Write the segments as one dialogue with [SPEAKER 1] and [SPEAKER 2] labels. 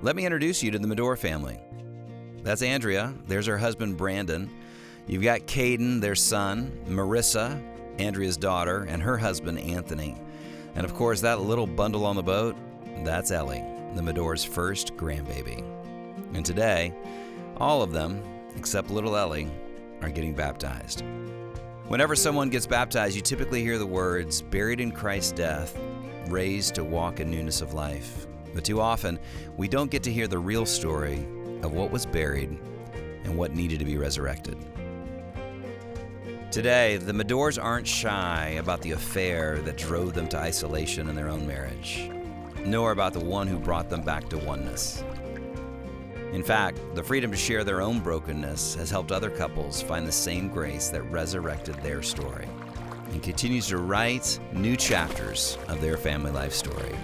[SPEAKER 1] Let me introduce you to the Madore family. That's Andrea. There's her husband, Brandon. You've got Caden, their son, Marissa, Andrea's daughter, and her husband, Anthony. And of course, that little bundle on the boat, that's Ellie, the Madore's first grandbaby. And today, all of them, except little Ellie, are getting baptized. Whenever someone gets baptized, you typically hear the words, buried in Christ's death, raised to walk in newness of life. But too often, we don't get to hear the real story of what was buried and what needed to be resurrected. Today, the Madores aren't shy about the affair that drove them to isolation in their own marriage, nor about the one who brought them back to oneness. In fact, the freedom to share their own brokenness has helped other couples find the same grace that resurrected their story and continues to write new chapters of their family life story.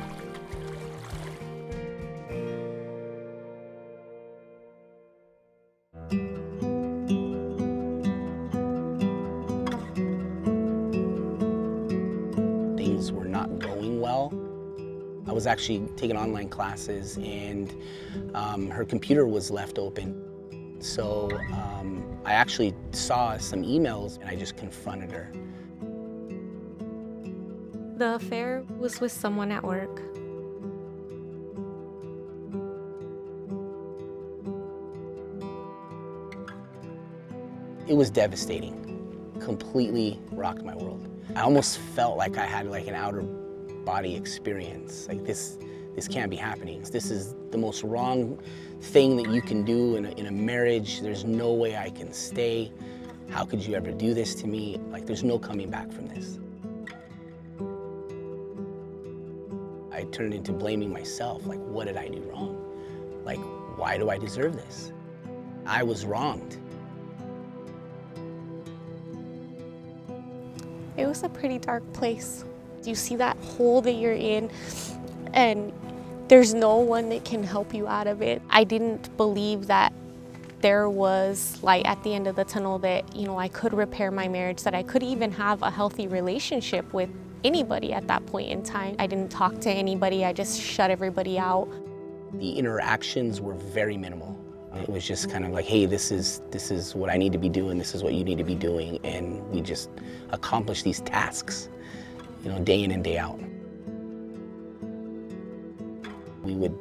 [SPEAKER 2] Things were not going well. I was actually taking online classes, and her computer was left open. So I actually saw some emails, and I just confronted her.
[SPEAKER 3] The affair was with someone at work.
[SPEAKER 2] It was devastating. Completely rocked my world. I almost felt like I had like an outer body experience. Like this can't be happening. This is the most wrong thing that you can do in a marriage. There's no way I can stay. How could you ever do this to me? Like, there's no coming back from this. I turned into blaming myself. Like, what did I do wrong? Like, why do I deserve this? I was wronged.
[SPEAKER 3] It was a pretty dark place. You see that hole that you're in, and there's no one that can help you out of it. I didn't believe that there was light at the end of the tunnel, that, I could repair my marriage, that I could even have a healthy relationship with anybody at that point in time. I didn't talk to anybody. I just shut everybody out.
[SPEAKER 2] The interactions were very minimal. It was just kind of like, hey, this is what I need to be doing, this is what you need to be doing, and we just accomplish these tasks, day in and day out. We would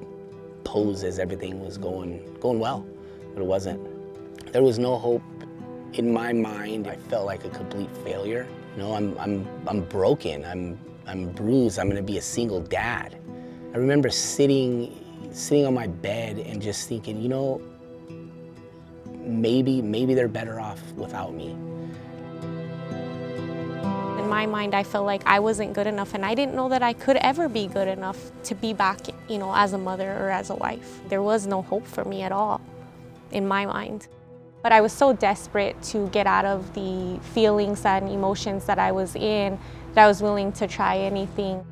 [SPEAKER 2] pose as everything was going well, but it wasn't. There was no hope in my mind. I felt like a complete failure. I'm broken. I'm bruised. I'm going to be a single dad. I remember sitting on my bed and just thinking, maybe they're better off without me.
[SPEAKER 3] In my mind, I felt like I wasn't good enough, and I didn't know that I could ever be good enough to be back, as a mother or as a wife. There was no hope for me at all, in my mind. But I was so desperate to get out of the feelings and emotions that I was in, that I was willing to try anything.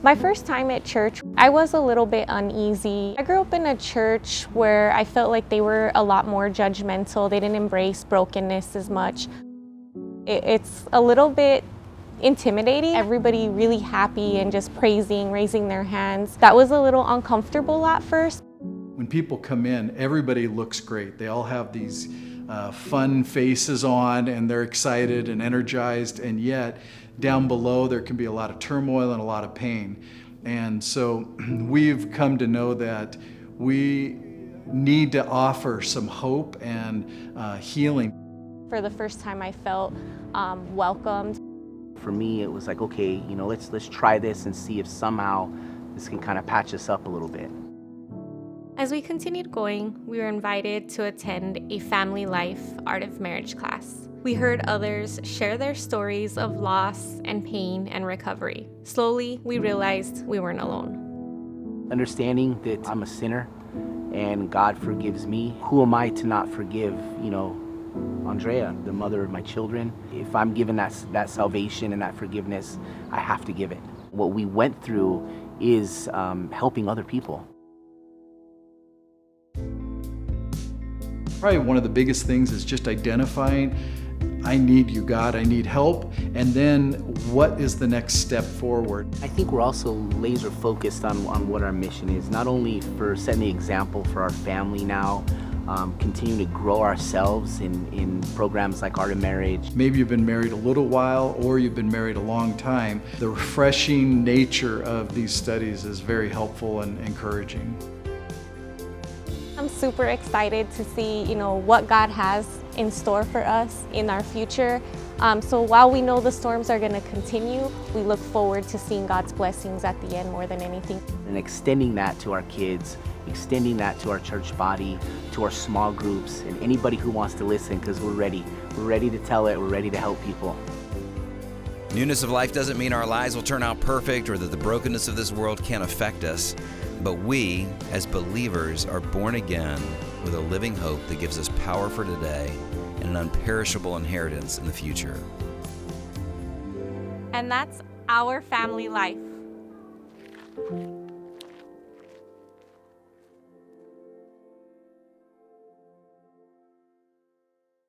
[SPEAKER 3] My first time at church, I was a little bit uneasy. I grew up in a church where I felt like they were a lot more judgmental. They didn't embrace brokenness as much. It's a little bit intimidating. Everybody really happy and just praising, raising their hands. That was a little uncomfortable at first.
[SPEAKER 4] When people come in, everybody looks great. They all have these fun faces on, and they're excited and energized, and yet down below there can be a lot of turmoil and a lot of pain. And so we've come to know that we need to offer some hope and healing.
[SPEAKER 3] For the first time, I felt welcomed.
[SPEAKER 2] For me, it was like, okay, let's try this and see if somehow this can kind of patch us up a little bit.
[SPEAKER 3] As we continued going, we were invited to attend a FamilyLife Art of Marriage class. We heard others share their stories of loss and pain and recovery. Slowly, we realized we weren't alone.
[SPEAKER 2] Understanding that I'm a sinner and God forgives me, who am I to not forgive, Andrea, the mother of my children? If I'm given that salvation and that forgiveness, I have to give it. What we went through is helping other people.
[SPEAKER 4] Probably one of the biggest things is just identifying I need you, God, I need help. And then what is the next step forward?
[SPEAKER 2] I think we're also laser focused on what our mission is, not only for setting the example for our family now, continuing to grow ourselves in programs like Art of Marriage.
[SPEAKER 4] Maybe you've been married a little while or you've been married a long time. The refreshing nature of these studies is very helpful and encouraging.
[SPEAKER 3] I'm super excited to see, what God has in store for us in our future. So while we know the storms are going to continue, we look forward to seeing God's blessings at the end more than anything.
[SPEAKER 2] And extending that to our kids, extending that to our church body, to our small groups, and anybody who wants to listen, because we're ready. We're ready to tell it. We're ready to help people.
[SPEAKER 1] Newness of life doesn't mean our lives will turn out perfect or that the brokenness of this world can't affect us. But we, as believers, are born again with a living hope that gives us power for today and an unperishable inheritance in the future.
[SPEAKER 3] And that's our family life.